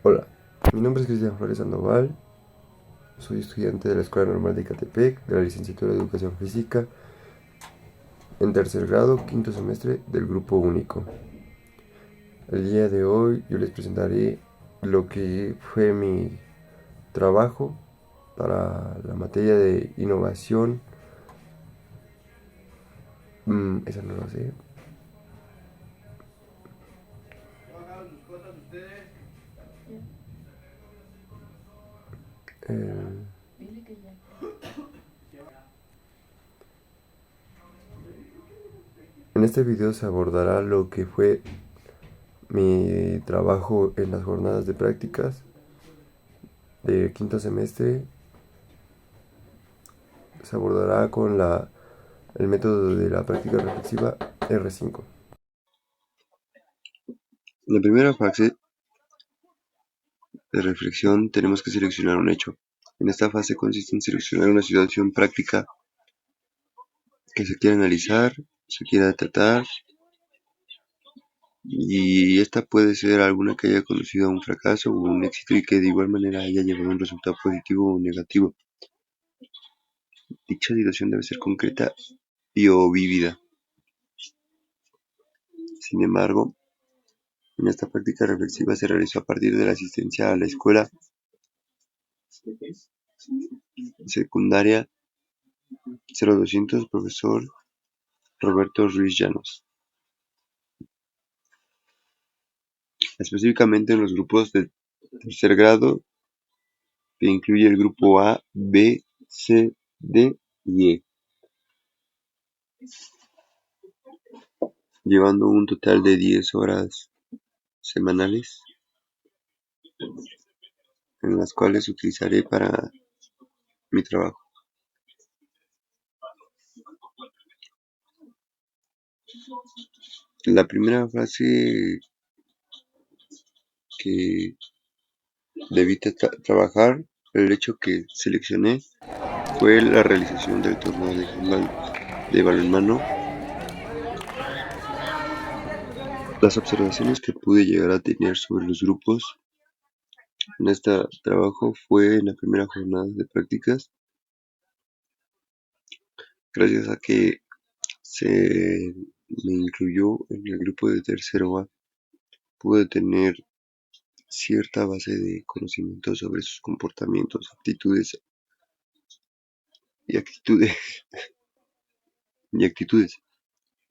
Hola, mi nombre es Cristian Flores Sandoval, soy estudiante de la Escuela Normal de Ecatepec, de la licenciatura de Educación Física, en tercer grado, quinto semestre del Grupo Único. El día de hoy yo les presentaré lo que fue mi trabajo para la materia de innovación. Esa no la sé. Eh, en este video se abordará lo que fue mi trabajo en las jornadas de prácticas de quinto semestre. Se abordará con el método de la práctica reflexiva R5. En la primera fase de reflexión tenemos que seleccionar un hecho. En esta fase consiste en seleccionar una situación práctica que se quiera analizar, se quiera tratar, y esta puede ser alguna que haya conducido a un fracaso o un éxito y que de igual manera haya llevado a un resultado positivo o negativo. Dicha situación debe ser concreta y o vívida. Sin embargo, en esta práctica reflexiva se realizó a partir de la asistencia a la escuela secundaria 0200 profesor Roberto Ruiz Llanos, específicamente en los grupos de tercer grado, que incluye el grupo A, B, C, D y E, llevando un total de 10 horas semanales, en las cuales utilizaré para mi trabajo. La primera fase que debí trabajar, el hecho que seleccioné, fue la realización del torneo de balonmano. Las observaciones que pude llegar a tener sobre los grupos en este trabajo fue en la primera jornada de prácticas, gracias a que se me incluyó en el grupo de tercero A, pude tener cierta base de conocimiento sobre sus comportamientos, aptitudes y actitudes,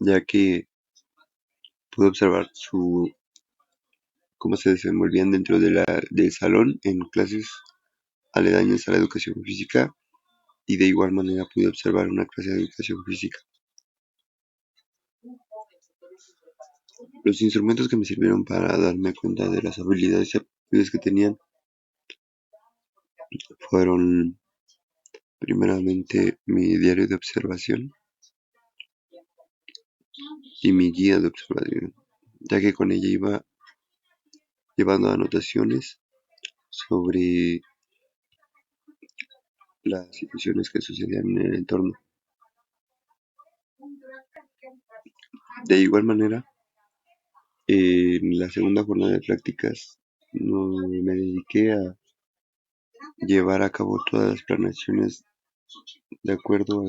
ya que pude observar cómo se desenvolvían dentro del salón en clases aledañas a la educación física, y de igual manera pude observar una clase de educación física. Los instrumentos que me sirvieron para darme cuenta de las habilidades y aptitudes que tenían fueron primeramente mi diario de observación y mi guía de observación, ya que con ella iba llevando anotaciones sobre las situaciones que sucedían en el entorno. De igual manera, en la segunda jornada de prácticas me dediqué a llevar a cabo todas las planeaciones de acuerdo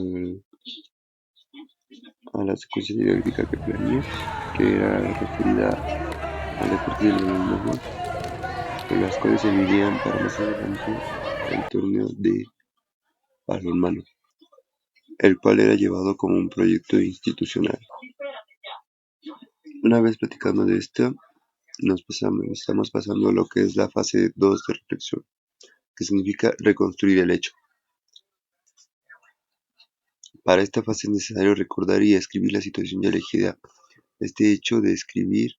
a la secuencia didáctica que planeé, que era referida al deporte del balonmano, en las cuales se dividían para más adelante el torneo de balonmano, el cual era llevado como un proyecto institucional. Una vez platicando de esto, estamos pasando a lo que es la fase 2 de reflexión, que significa reconstruir el hecho. Para esta fase es necesario recordar y escribir la situación ya elegida. Este hecho de escribir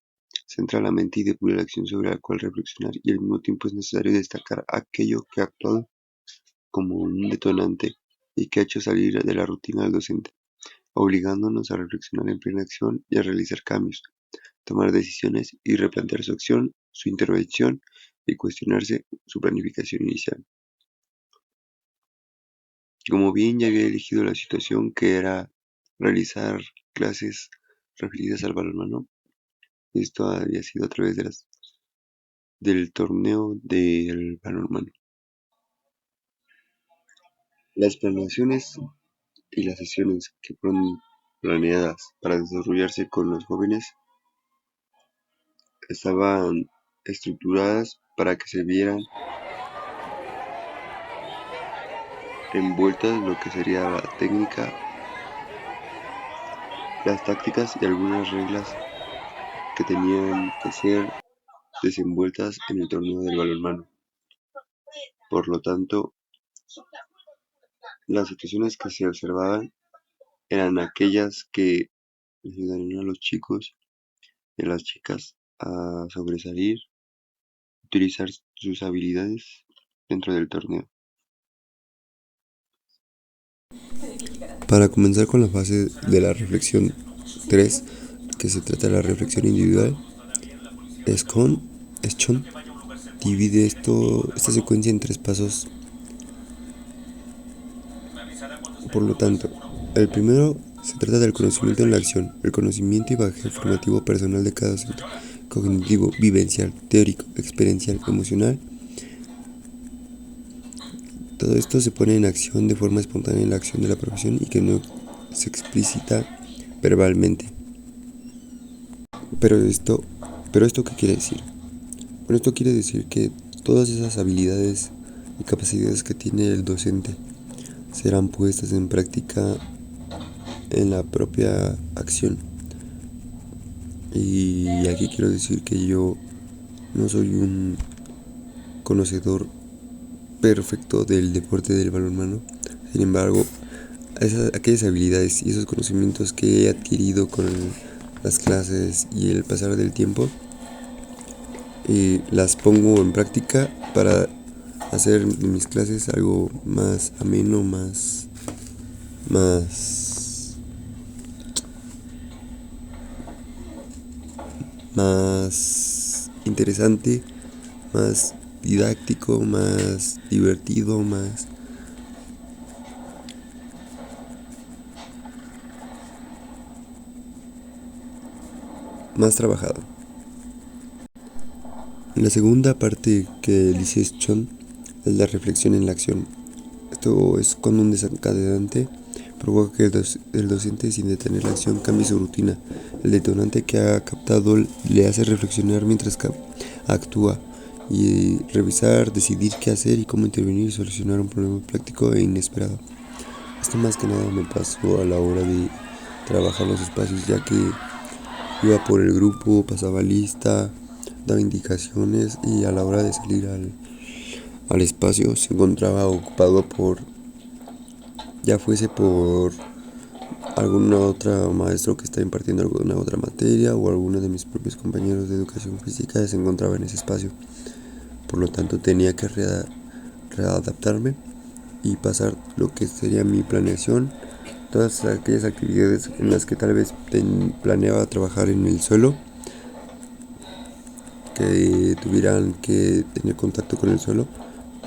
centra la mente y depura la acción sobre la cual reflexionar, y al mismo tiempo es necesario destacar aquello que ha actuado como un detonante y que ha hecho salir de la rutina del docente, obligándonos a reflexionar en plena acción y a realizar cambios, tomar decisiones y replantear su acción, su intervención y cuestionarse su planificación inicial. Como bien ya había elegido la situación, que era realizar clases referidas al balonmano, esto había sido a través del torneo del balonmano. Las planeaciones y las sesiones que fueron planeadas para desarrollarse con los jóvenes estaban estructuradas para que se vieran envueltas lo que sería la técnica, las tácticas y algunas reglas que tenían que ser desenvueltas en el torneo del balonmano. Por lo tanto, las situaciones que se observaban eran aquellas que ayudarían a los chicos y a las chicas a sobresalir, utilizar sus habilidades dentro del torneo. Para comenzar con la fase de la reflexión 3, que se trata de la reflexión individual, Schön divide esta secuencia en 3 pasos. Por lo tanto, el primero se trata del conocimiento en la acción, el conocimiento y bagaje formativo personal de cada docente, cognitivo, vivencial, teórico, experiencial, emocional. Todo esto se pone en acción de forma espontánea en la acción de la profesión y que no se explicita verbalmente. Pero esto ¿qué quiere decir? Bueno, esto quiere decir que todas esas habilidades y capacidades que tiene el docente serán puestas en práctica en la propia acción. Y aquí quiero decir que yo no soy un conocedor perfecto del deporte del balonmano. Sin embargo, aquellas habilidades y esos conocimientos que he adquirido con las clases y el pasar del tiempo, las pongo en práctica para hacer mis clases algo más ameno, más interesante, más didáctico, más divertido, más trabajado. La segunda parte que dice Schön es la reflexión en la acción. Esto es cuando un desencadenante provoca que el docente, sin detener la acción, cambie su rutina. El detonante que ha captado le hace reflexionar mientras actúa y revisar, decidir qué hacer y cómo intervenir y solucionar un problema práctico e inesperado. Esto más que nada me pasó a la hora de trabajar los espacios, ya que iba por el grupo, pasaba lista, daba indicaciones y a la hora de salir al espacio se encontraba ocupado ya fuese por algún otro maestro que está impartiendo alguna otra materia o alguno de mis propios compañeros de educación física se encontraba en ese espacio. Por lo tanto tenía que readaptarme y pasar lo que sería mi planeación, todas aquellas actividades en las que tal vez planeaba trabajar en el suelo, que tuvieran que tener contacto con el suelo,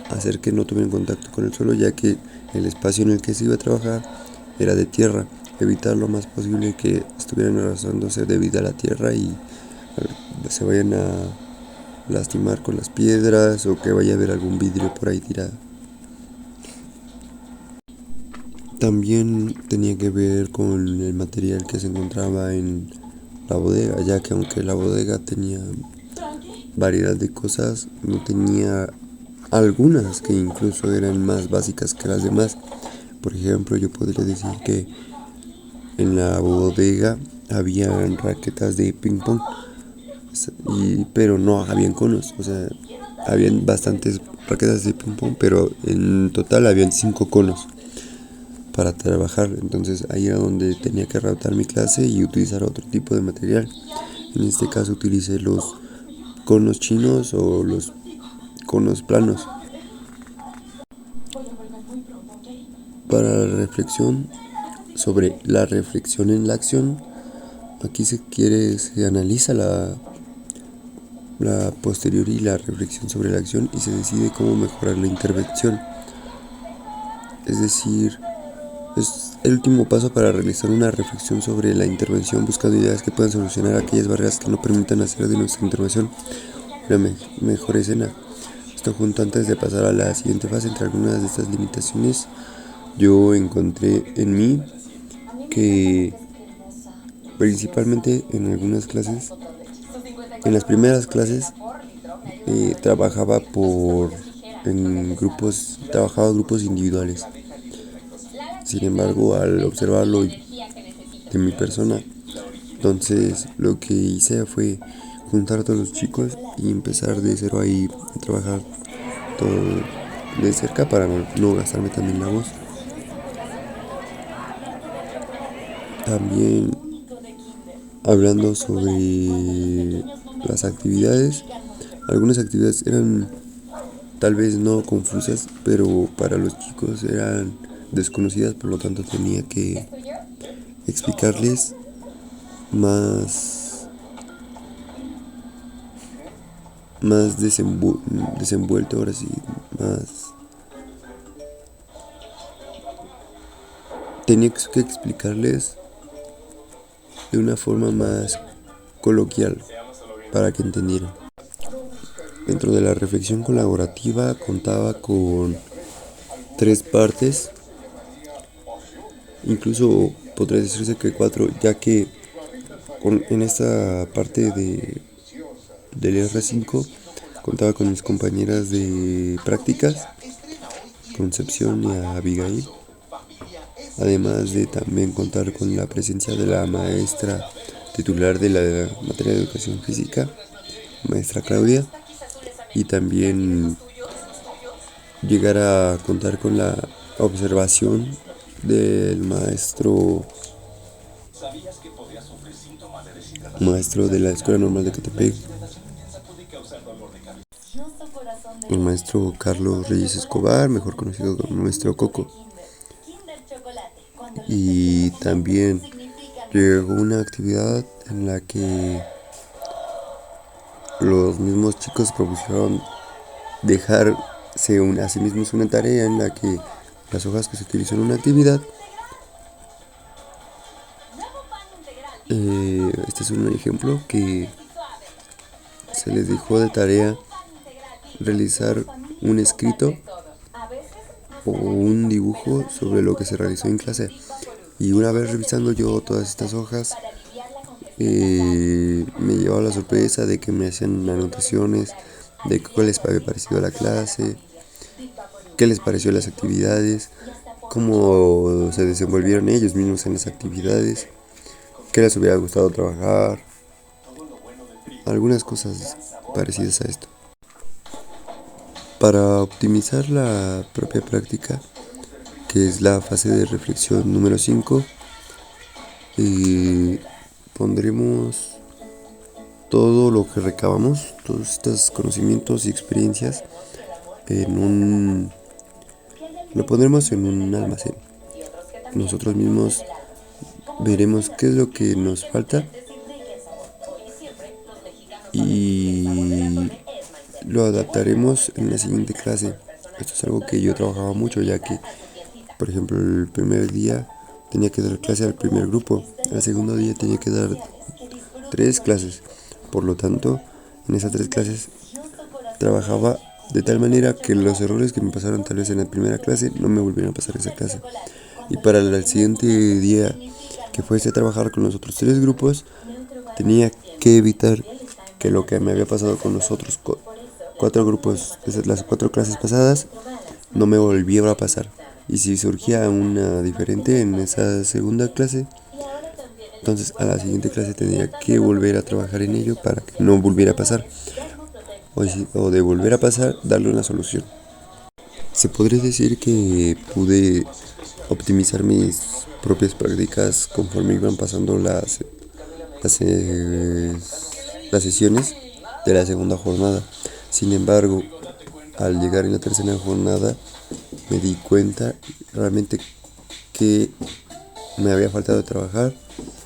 hacer que no tuvieran contacto con el suelo, ya que el espacio en el que se iba a trabajar era de tierra, evitar lo más posible que estuvieran arrastrándose debido a la tierra y se vayan a lastimar con las piedras o que vaya a haber algún vidrio por ahí tirado. También tenía que ver con el material que se encontraba en la bodega, ya que aunque la bodega tenía variedad de cosas, no tenía algunas que incluso eran más básicas que las demás. Por ejemplo, yo podría decir que en la bodega habían raquetas de ping pong, pero no habían conos. O sea, habían bastantes raquetas de ping pong, pero en total habían 5 conos para trabajar. Entonces ahí era donde tenía que adaptar mi clase y utilizar otro tipo de material. En este caso utilicé los conos chinos o los conos planos. Para la reflexión sobre la reflexión en la acción, aquí se analiza la posterior y la reflexión sobre la acción y se decide cómo mejorar la intervención. Es decir, es el último paso para realizar una reflexión sobre la intervención, buscando ideas que puedan solucionar aquellas barreras que no permitan hacer de nuestra intervención mejor escena. Esto junto antes de pasar a la siguiente fase. Entre algunas de estas limitaciones, yo encontré en mí que principalmente en algunas clases, en las primeras clases, trabajaba grupos individuales. Sin embargo, al observarlo de mi persona, entonces lo que hice fue juntar a todos los chicos y empezar de cero ahí a trabajar todo de cerca para no gastarme también la voz. También hablando sobre las actividades, algunas actividades eran tal vez no confusas, pero para los chicos eran desconocidas, por lo tanto tenía que explicarles más, más desenvuelto, ahora sí, más. Tenía que explicarles de una forma más coloquial para que entendieran. Dentro de la reflexión colaborativa contaba con 3 partes, incluso podría decirse que 4, ya que en esta parte del R5 contaba con mis compañeras de prácticas, Concepción y Abigail, además de también contar con la presencia de la maestra titular de la materia de educación física, maestra Claudia, y también llegar a contar con la observación del maestro de la Escuela Normal de Catepec, el maestro Carlos Reyes Escobar, mejor conocido como maestro Coco. Y también llegó una actividad en la que los mismos chicos propusieron dejarse a sí mismos una tarea en la que las hojas que se utilizan en una actividad, este es un ejemplo que se les dejó de tarea realizar un escrito o un dibujo sobre lo que se realizó en clase. Y una vez revisando yo todas estas hojas, me llevaba la sorpresa de que me hacían anotaciones de qué les había parecido la clase, qué les pareció las actividades, cómo se desenvolvieron ellos mismos en las actividades, qué les hubiera gustado trabajar, algunas cosas parecidas a esto. Para optimizar la propia práctica, que es la fase de reflexión número 5, pondremos todo lo que recabamos, todos estos conocimientos y experiencias lo pondremos en un almacén. Nosotros mismos veremos qué es lo que nos falta y lo adaptaremos en la siguiente clase. Esto es algo que yo trabajaba mucho, ya que, por ejemplo, el primer día tenía que dar clase al primer grupo, al segundo día tenía que dar 3 clases. Por lo tanto, en esas 3 clases trabajaba de tal manera que los errores que me pasaron tal vez en la primera clase no me volvieran a pasar en esa clase. Y para el siguiente día que fuese a trabajar con los otros 3 grupos, tenía que evitar que lo que me había pasado con los otros 4 grupos, las 4 clases pasadas, no me volviera a pasar. Y si surgía una diferente en esa segunda clase, entonces a la siguiente clase tendría que volver a trabajar en ello para que no volviera a pasar. O de volver a pasar, darle una solución. Se podría decir que pude optimizar mis propias prácticas conforme iban pasando las sesiones de la segunda jornada. Sin embargo, al llegar en la tercera jornada, me di cuenta realmente que me había faltado trabajar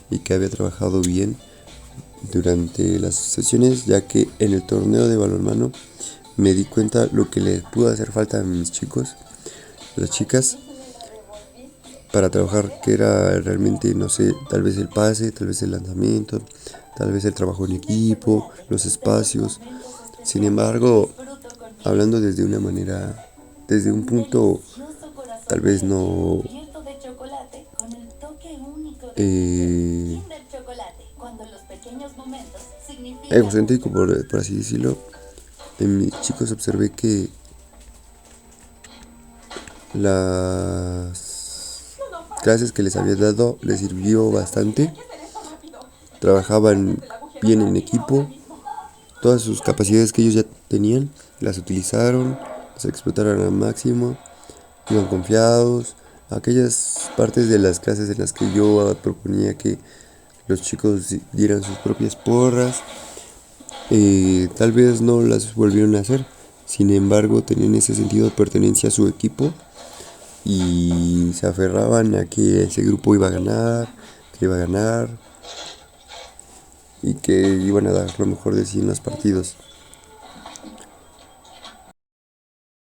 y que había trabajado bien durante las sesiones, ya que en el torneo de balonmano me di cuenta lo que les pudo hacer falta a mis chicos, las chicas, para trabajar, que era realmente, no sé, tal vez el pase, tal vez el lanzamiento, tal vez el trabajo en equipo, los espacios, Sin embargo, hablando desde una manera, desde un punto tal vez no eh, egocéntrico, por así decirlo, en mis chicos observé que las clases que les había dado les sirvió bastante, trabajaban bien en equipo, todas sus capacidades que ellos ya tenían las utilizaron, las explotaron al máximo, iban confiados. Aquellas partes de las clases en las que yo proponía que los chicos dieran sus propias porras, tal vez no las volvieron a hacer. Sin embargo, tenían ese sentido de pertenencia a su equipo y se aferraban a que ese grupo iba a ganar, que iba a ganar y que iban a dar lo mejor de sí en los partidos.